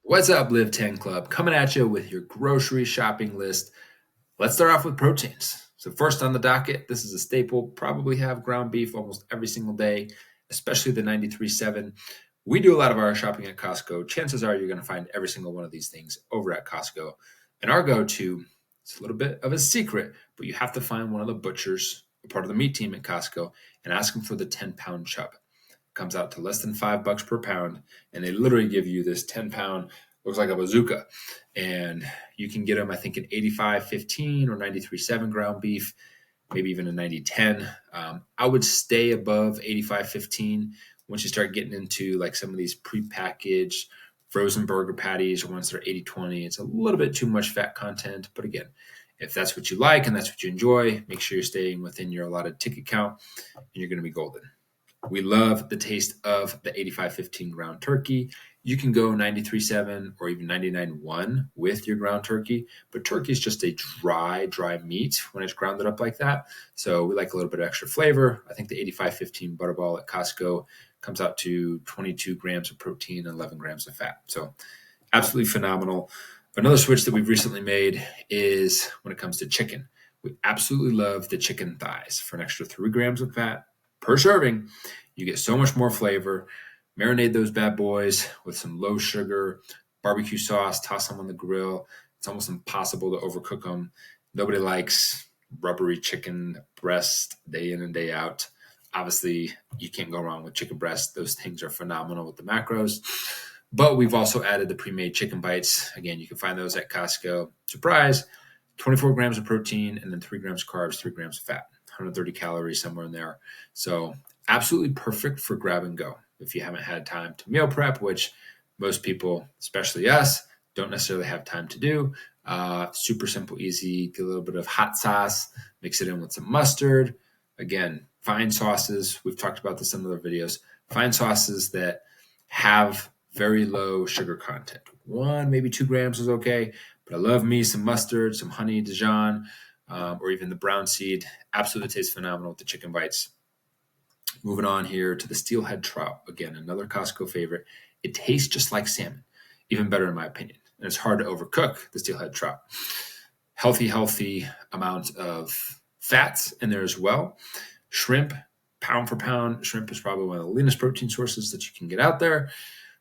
What's up, Live 10 Club? Coming at you with your grocery shopping list. Let's start off with proteins. So, first on the docket, this is a staple. Probably have ground beef almost every single day, especially the 93.7. We do a lot of our shopping at Costco. Chances are you're going to find every single one of these things over at Costco. And our go to, it's a little bit of a secret, but you have to find one of the butchers, a part of the meat team at Costco, and ask them for the 10-pound chub. Comes out to less than $5 per pound, and they literally give you this 10-pound, looks like a bazooka, and you can get them, I think, in 85.15 or 93.7 ground beef, maybe even a 90.10. I would stay above 85.15 once you start getting into like some of these prepackaged frozen burger patties or ones that are 80-20. It's a little bit too much fat content, but again, if that's what you like and that's what you enjoy, make sure you're staying within your allotted ticket count, and you're going to be golden. We love the taste of the 85.15 ground turkey. You can go 93.7 or even 99.1 with your ground turkey, but turkey is just a dry meat when it's grounded up like that. So we like a little bit of extra flavor. I think the 85.15 Butterball at Costco comes out to 22 grams of protein and 11 grams of fat. So absolutely phenomenal. Another switch that we've recently made is when it comes to chicken. We absolutely love the chicken thighs for an extra 3 grams of fat per serving. You get so much more flavor. Marinate those bad boys with some low sugar barbecue sauce, toss them on the grill. It's almost impossible to overcook them. Nobody likes rubbery chicken breast day in and day out. Obviously, you can't go wrong with chicken breast. Those things are phenomenal with the macros. But we've also added the pre-made chicken bites. Again, you can find those at Costco. Surprise, 24 grams of protein and then 3 grams of carbs, 3 grams of fat, 130 calories somewhere in there. So absolutely perfect for grab and go. If you haven't had time to meal prep, which most people, especially us, don't necessarily have time to do. Super simple, easy. Get a little bit of hot sauce, mix it in with some mustard. Again, find sauces. We've talked about this in other videos. Find sauces that have very low sugar content. 1, maybe 2 grams is okay, but I love me some mustard, some honey Dijon, or even the brown seed. Absolutely tastes phenomenal with the chicken bites. Moving on here to the steelhead trout. Again, another Costco favorite. It tastes just like salmon, even better in my opinion. And it's hard to overcook the steelhead trout. Healthy amount of fats in there as well. Shrimp, pound for pound, shrimp is probably one of the leanest protein sources that you can get out there.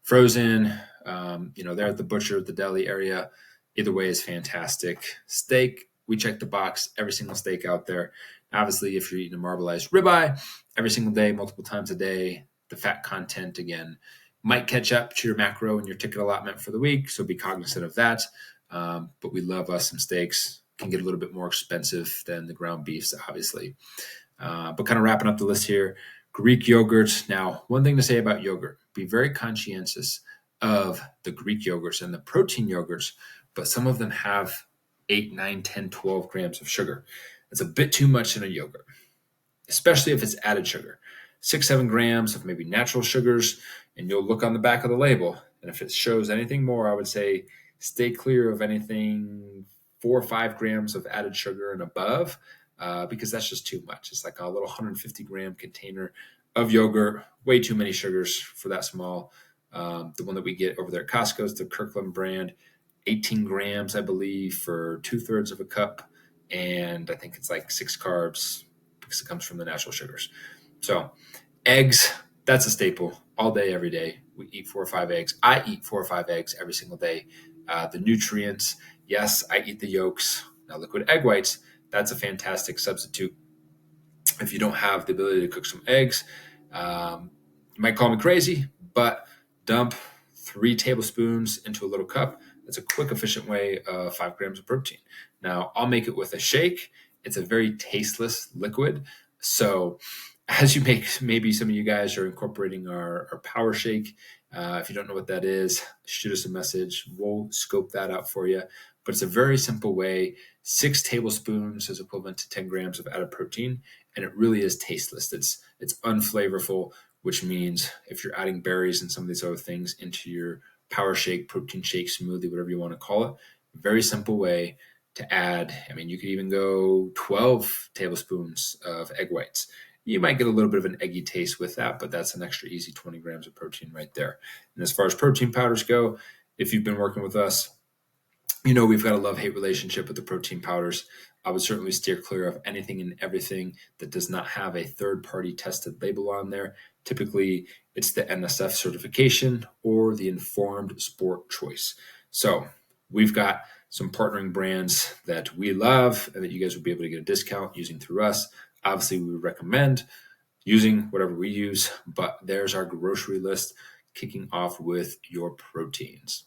Frozen, they're at the butcher at the deli area. Either way is fantastic. Steak, we check the box, every single steak out there. Obviously, if you're eating a marbleized ribeye every single day, multiple times a day, the fat content, again, might catch up to your macro and your ticket allotment for the week, so be cognizant of that. But we love us some steaks. Can get a little bit more expensive than the ground beefs, obviously. But kind of wrapping up the list here, Greek yogurt. Now, one thing to say about yogurt, be very conscientious of the Greek yogurts and the protein yogurts, but some of them have 8, 9, 10, 12 grams of sugar. It's a bit too much in a yogurt, especially if it's added sugar. 6, 7 grams of maybe natural sugars, and you'll look on the back of the label. And if it shows anything more, I would say stay clear of anything 4 or 5 grams of added sugar and above, because that's just too much. It's like a little 150-gram container of yogurt, way too many sugars for that small. The one that we get over there at Costco is the Kirkland brand, 18 grams, I believe, for 2/3 of a cup. And I think it's like 6 carbs because it comes from the natural sugars. So eggs, that's a staple all day, every day. We eat 4 or 5 eggs. I eat 4 or 5 eggs every single day. The nutrients, yes, I eat the yolks. Now, liquid egg whites, that's a fantastic substitute. If you don't have the ability to cook some eggs, you might call me crazy, but dump 3 tablespoons into a little cup. That's a quick, efficient way of 5 grams of protein. Now, I'll make it with a shake. It's a very tasteless liquid. So as you make, maybe some of you guys are incorporating our power shake. If you don't know what that is, shoot us a message. We'll scope that out for you. But it's a very simple way. 6 tablespoons is equivalent to 10 grams of added protein, and it really is tasteless. It's unflavorful, which means if you're adding berries and some of these other things into your power shake, protein shake, smoothie, whatever you want to call it, very simple way to add. I mean, you could even go 12 tablespoons of egg whites. You might get a little bit of an eggy taste with that, but that's an extra easy 20 grams of protein right there. And as far as protein powders go, If you've been working with us, you know we've got a love-hate relationship with the protein powders. I would certainly steer clear of anything and everything that does not have a third-party tested label on there. Typically, it's the NSF certification or the informed sport choice. So we've got some partnering brands that we love and that you guys will be able to get a discount using through us. Obviously, we would recommend using whatever we use, but there's our grocery list kicking off with your proteins.